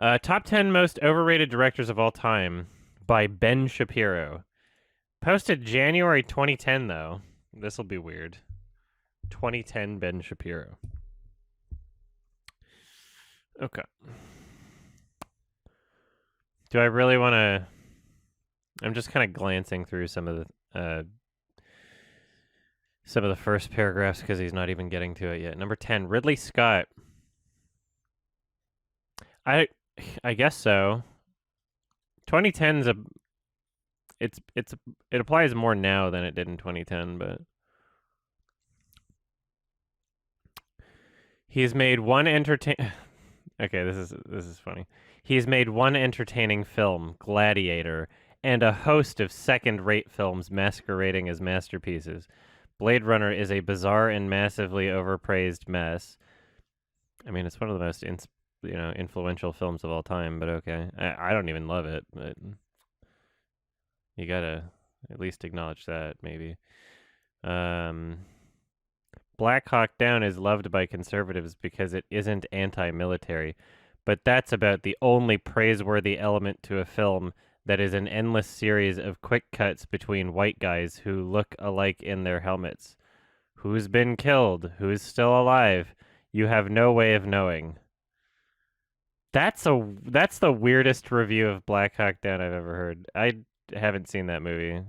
Top 10 most overrated directors of all time by Ben Shapiro. Posted January 2010, though. This will be weird. 2010 Ben Shapiro. Okay. Do I really want to... I'm just kind of glancing through some of the first paragraphs because he's not even getting to it yet. Number 10, Ridley Scott. I guess so. 2010's it applies more now than it did in 2010, but he's made one Okay, this is funny. He's made one entertaining film, Gladiator, and a host of second-rate films masquerading as masterpieces. Blade Runner is a bizarre and massively overpraised mess. I mean, it's one of the most influential films of all time, but okay. I don't even love it, but you gotta at least acknowledge that, maybe. Black Hawk Down is loved by conservatives because it isn't anti-military, but that's about the only praiseworthy element to a film that is an endless series of quick cuts between white guys who look alike in their helmets. Who's been killed? Who's still alive? You have no way of knowing. That's the weirdest review of Black Hawk Down I've ever heard. I haven't seen that movie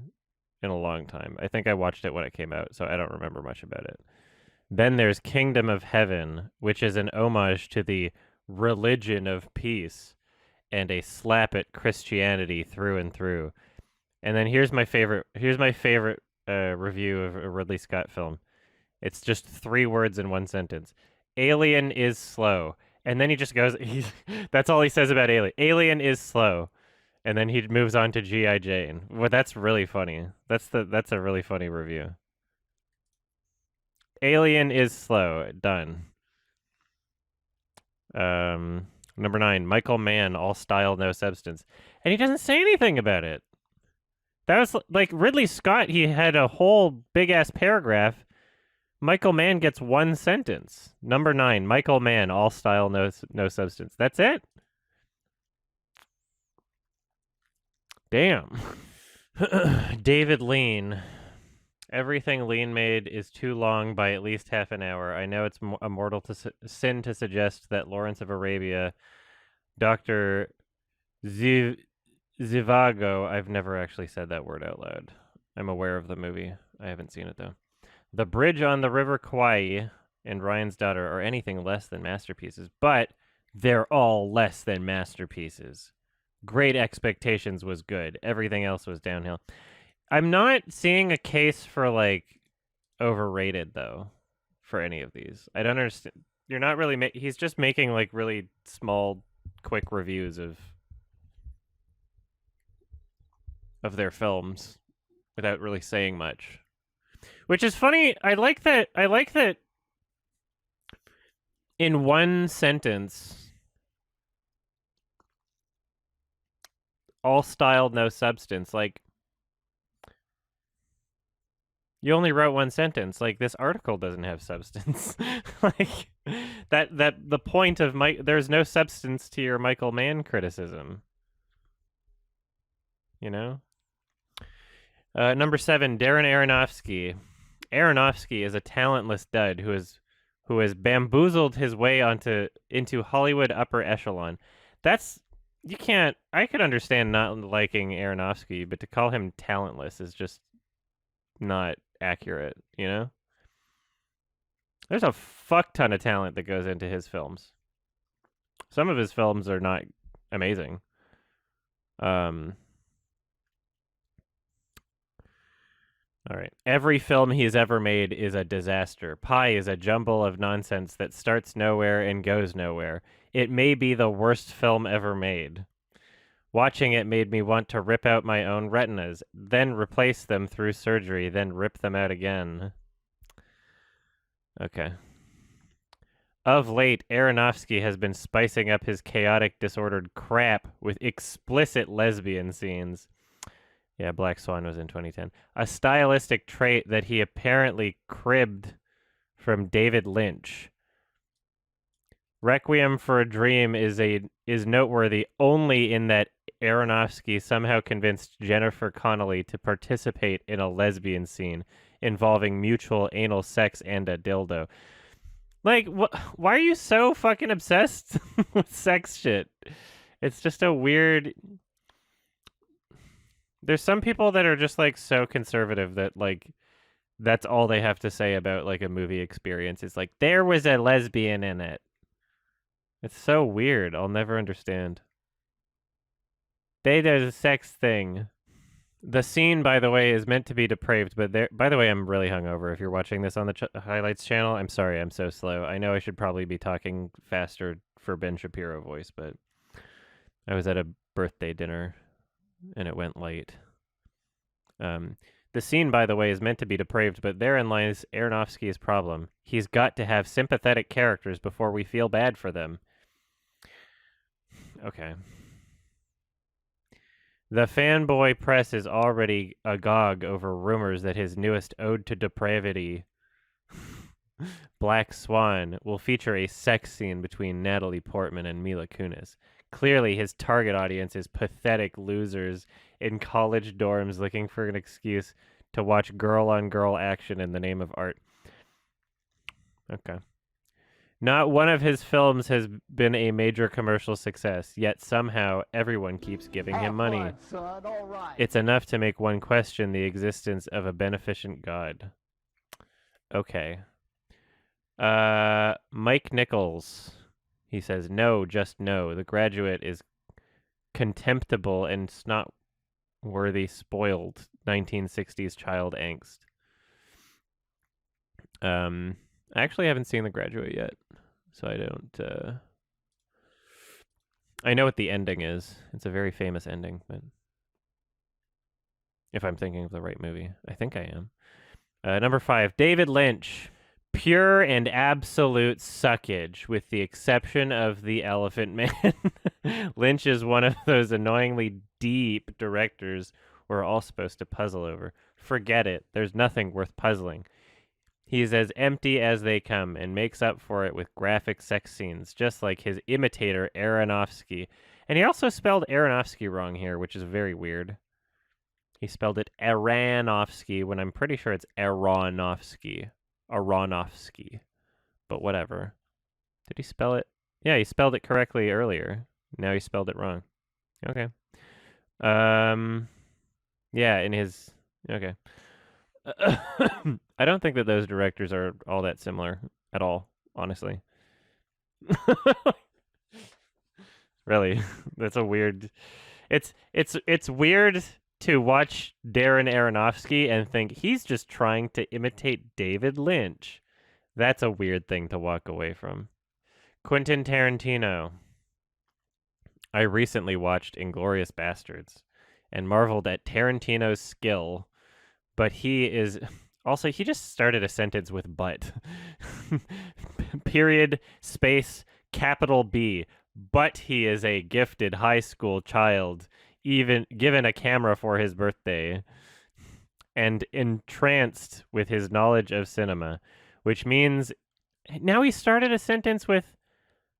in a long time. I think I watched it when it came out, so I don't remember much about it. Then there's Kingdom of Heaven, which is an homage to the religion of peace and a slap at Christianity through and through. And then here's my favorite review of a Ridley Scott film. It's just 3 words in one sentence. Alien is slow. And then he just goes, that's all he says about Alien. Alien is slow. And then he moves on to G.I. Jane. Well, that's really funny. That's a really funny review. Alien is slow. Done. Number 9, Michael Mann, all style, no substance. And he doesn't say anything about it. That was like Ridley Scott, he had a whole big-ass paragraph. Michael Mann gets 1 sentence. Number 9, Michael Mann, all style, no substance. That's it? Damn. David Lean. Everything Lean made is too long by at least half an hour. I know it's a mortal sin to suggest that Lawrence of Arabia, Dr. Zhivago, I've never actually said that word out loud. I'm aware of the movie. I haven't seen it, though. The Bridge on the River Kwai and Ryan's Daughter are anything less than masterpieces, but they're all less than masterpieces. Great Expectations was good. Everything else was downhill. I'm not seeing a case for, like, overrated, though, for any of these. I don't understand. You're not really... He's just making, like, really small, quick reviews of their films without really saying much. Which is funny. I like that in one sentence, all style, no substance. Like, you only wrote 1 sentence. Like, this article doesn't have substance. Like, that the point of there's no substance to your Michael Mann criticism. You know? Number 7, Darren Aronofsky. Aronofsky is a talentless dud who has bamboozled his way into Hollywood upper echelon. I could understand not liking Aronofsky, but to call him talentless is just not accurate, you know? There's a fuck ton of talent that goes into his films. Some of his films are not amazing. All right. Every film he's ever made is a disaster. Pi is a jumble of nonsense that starts nowhere and goes nowhere. It may be the worst film ever made. Watching it made me want to rip out my own retinas, then replace them through surgery, then rip them out again. Okay. Of late, Aronofsky has been spicing up his chaotic, disordered crap with explicit lesbian scenes. Yeah, Black Swan was in 2010. A stylistic trait that he apparently cribbed from David Lynch. Requiem for a Dream is noteworthy only in that Aronofsky somehow convinced Jennifer Connelly to participate in a lesbian scene involving mutual anal sex and a dildo. Like, why are you so fucking obsessed with sex shit? It's just a weird. There's some people that are just like so conservative that like that's all they have to say about like a movie experience. It's like there was a lesbian in it. It's so weird. I'll never understand. They did a sex thing. The scene, by the way, is meant to be depraved, but there. By the way, I'm really hungover. If you're watching this on the highlights channel, I'm sorry, I'm so slow. I know I should probably be talking faster for Ben Shapiro voice, but I was at a birthday dinner and it went late. The scene, by the way, is meant to be depraved, but therein lies Aronofsky's problem. He's got to have sympathetic characters before we feel bad for them. Okay. The fanboy press is already agog over rumors that his newest ode to depravity, Black Swan, will feature a sex scene between Natalie Portman and Mila Kunis. Clearly, his target audience is pathetic losers in college dorms looking for an excuse to watch girl-on-girl action in the name of art. Okay. Not one of his films has been a major commercial success, yet somehow everyone keeps giving him money. Son. All right. It's enough to make one question the existence of a beneficent God. Okay. Mike Nichols. He says, no, just no. The Graduate is contemptible and snot-worthy, spoiled 1960s child angst. I actually haven't seen The Graduate yet, so I don't. I know what the ending is. It's a very famous ending, but if I'm thinking of the right movie, I think I am. Number 5, David Lynch. Pure and absolute suckage, with the exception of The Elephant Man. Lynch is one of those annoyingly deep directors we're all supposed to puzzle over. Forget it. There's nothing worth puzzling. He's as empty as they come and makes up for it with graphic sex scenes, just like his imitator Aronofsky. And he also spelled Aronofsky wrong here, which is very weird. He spelled it Aronofsky when I'm pretty sure it's Aronofsky. Aronofsky. But whatever. Did he spell it? Yeah, he spelled it correctly earlier. Now he spelled it wrong. Okay. Yeah, in his... Okay. I don't think that those directors are all that similar at all, honestly. Really, that's a weird. It's weird to watch Darren Aronofsky and think he's just trying to imitate David Lynch. That's a weird thing to walk away from. Quentin Tarantino. I recently watched Inglourious Bastards and marveled at Tarantino's skill, but he is also he just started a sentence with but. Period, space, capital B. But he is a gifted high school child, even given a camera for his birthday, and entranced with his knowledge of cinema, which means now he started a sentence with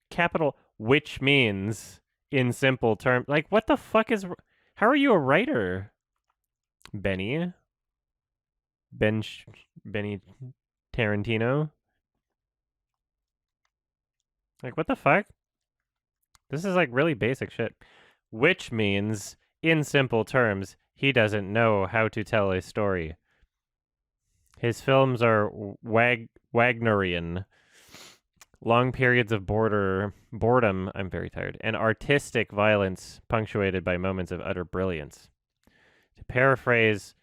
capital, which means in simple terms. Like, what the fuck is. How are you a writer, Benny? Benny Tarantino? Like, what the fuck? This is like really basic shit. Which means, in simple terms, he doesn't know how to tell a story. His films are Wagnerian. Long periods of boredom, I'm very tired, and artistic violence punctuated by moments of utter brilliance. To paraphrase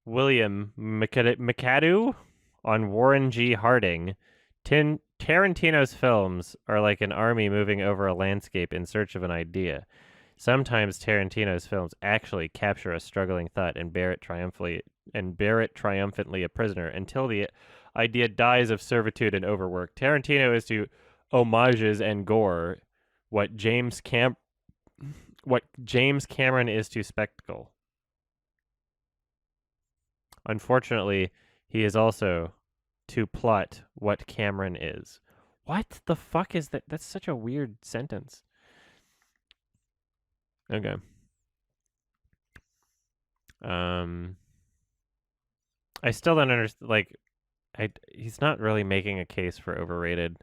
William McAdoo on Warren G. Harding, Tarantino's films are like an army moving over a landscape in search of an idea. Sometimes Tarantino's films actually capture a struggling thought and bear it triumphantly a prisoner until the idea dies of servitude and overwork. Tarantino is to homages and gore what James Cameron is to spectacle. Unfortunately, he is also to plot what Cameron is. What the fuck is that? That's such a weird sentence. Okay. Um, I still don't understand. Like, he's not really making a case for Overrated.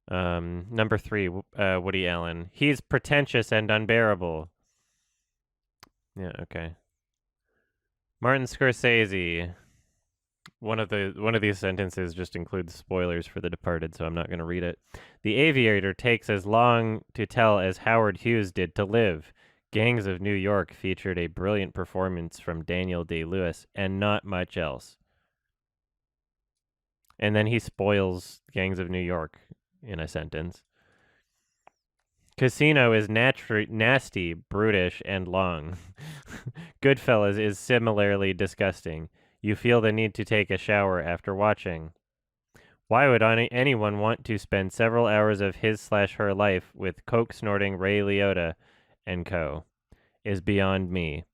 Number 3, Woody Allen. He's pretentious and unbearable. Yeah, okay. Martin Scorsese. One of these sentences just includes spoilers for The Departed, so I'm not going to read it. The Aviator takes as long to tell as Howard Hughes did to live. Gangs of New York featured a brilliant performance from Daniel Day-Lewis and not much else. And then he spoils Gangs of New York in a sentence. Casino is nasty, brutish, and long. Goodfellas is similarly disgusting. You feel the need to take a shower after watching. Why would anyone want to spend several hours of his/her life with coke-snorting Ray Liotta and co. is beyond me.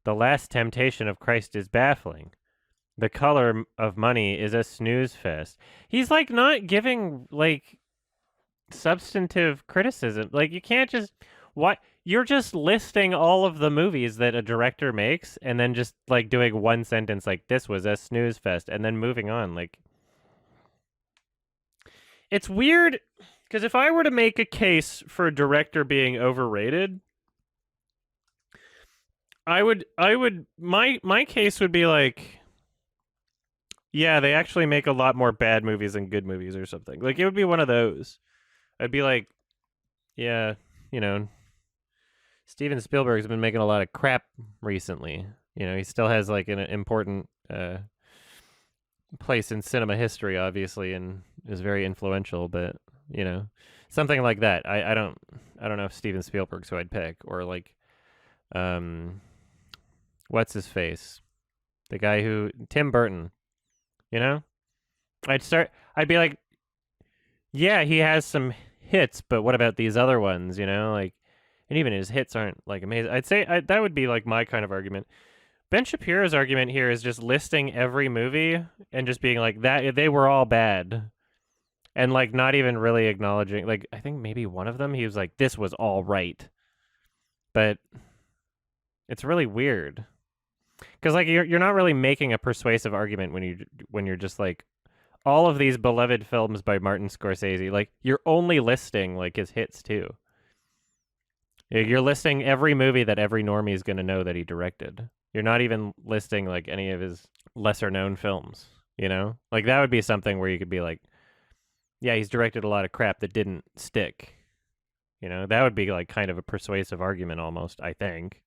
The Last Temptation of Christ is baffling. The Color of Money is a snooze fest. He's like not giving like substantive criticism. Like you can't just what you're just listing all of the movies that a director makes and then just like doing one sentence like this was a snooze fest and then moving on. Like it's weird because if I were to make a case for a director being overrated, I would my case would be like yeah, they actually make a lot more bad movies than good movies or something. Like it would be one of those. I'd be like, yeah, you know, Steven Spielberg's been making a lot of crap recently. You know, he still has like an important place in cinema history, obviously, and is very influential. But you know, something like that. I don't know if Steven Spielberg's who I'd pick or like, what's his face, the guy who Tim Burton. You know, I'd be like, yeah, he has some hits, but what about these other ones? You know, like, and even his hits aren't like amazing. I'd say that would be like my kind of argument. Ben Shapiro's argument here is just listing every movie and just being like that they were all bad, and like not even really acknowledging. Like I think maybe one of them he was like this was all right, but it's really weird because like you're not really making a persuasive argument when you're just like all of these beloved films by Martin Scorsese, like you're only listing like his hits too. You're listing every movie that every normie is going to know that he directed. You're not even listing like any of his lesser known films, you know? Like that would be something where you could be like, yeah, he's directed a lot of crap that didn't stick. You know, that would be like kind of a persuasive argument almost, I think.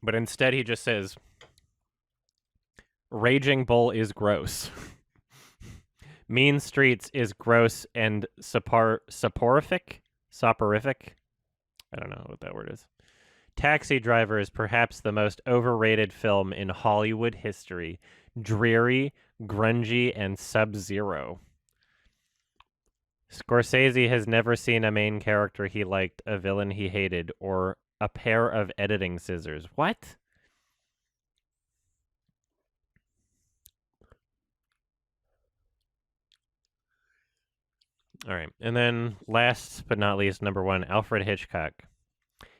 But instead he just says Raging Bull is gross. Mean Streets is gross and soporific? Soporific? I don't know what that word is. Taxi Driver is perhaps the most overrated film in Hollywood history. Dreary, grungy, and sub-zero. Scorsese has never seen a main character he liked, a villain he hated, or a pair of editing scissors. What? All right. And then last but not least, number 1, Alfred Hitchcock.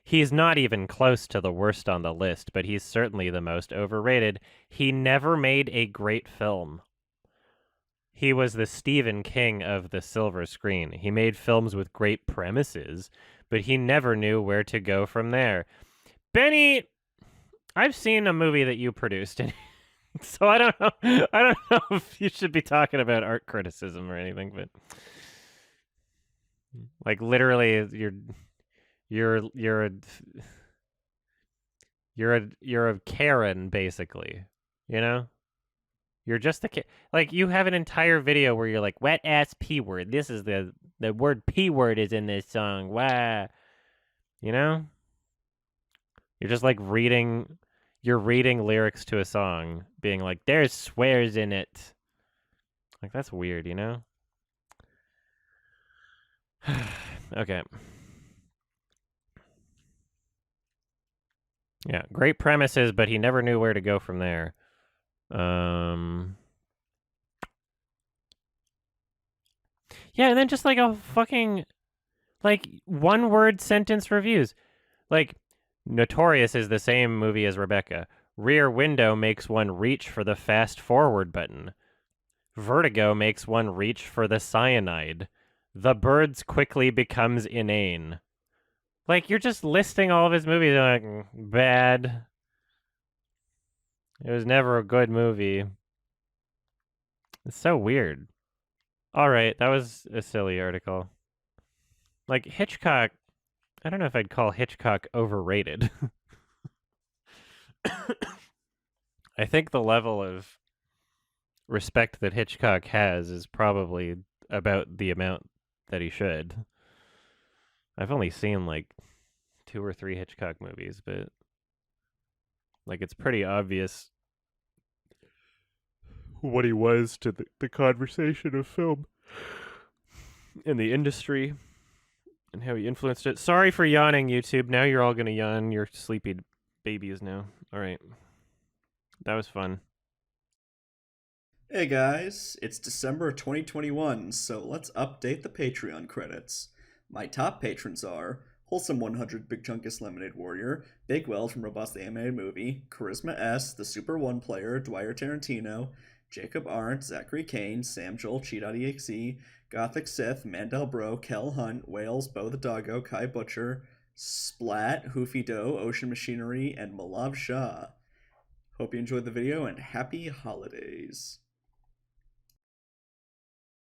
He's not even close to the worst on the list, but he's certainly the most overrated. He never made a great film. He was the Stephen King of the silver screen. He made films with great premises, but he never knew where to go from there. Benny, I've seen a movie that you produced, and so I don't know. I don't know if you should be talking about art criticism or anything, but like literally, you're a you're a Karen basically, you know? You're just a kid. Like you have an entire video where you're like wet ass p word. This is the word p word is in this song. Wah. You know? You're just like reading you're reading lyrics to a song being like there's swears in it. Like that's weird, you know? Okay. Yeah, great premises, but he never knew where to go from there. Um, yeah, and then just like a fucking like one word sentence reviews. Like, Notorious is the same movie as Rebecca. Rear Window makes one reach for the fast forward button. Vertigo makes one reach for the cyanide. The Birds quickly becomes inane. Like, you're just listing all of his movies, like, bad. It was never a good movie. It's so weird. All right, that was a silly article. Like, Hitchcock, I don't know if I'd call Hitchcock overrated. I think the level of respect that Hitchcock has is probably about the amount that he should. I've only seen like 2 or 3 Hitchcock movies, but like it's pretty obvious what he was to the conversation of film in the industry and how he influenced it. Sorry for yawning, YouTube. Now you're all gonna yawn. You're sleepy babies now. All right, that was fun. Hey guys, it's December 2021, so let's update the Patreon credits. My top patrons are Wholesome 100 Big Chunkus Lemonade Warrior, Big Well from Robust the Animated Movie, Charisma S, The Super One Player, Dwyer Tarantino, Jacob Arndt, Zachary Kane, Sam Joel, Cheat.exe, Gothic Sith, Mandel Bro, Kel Hunt, Wales, Bo the Doggo, Kai Butcher, Splat, Hoofy Doe, Ocean Machinery, and Malav Shah. Hope you enjoyed the video and happy holidays.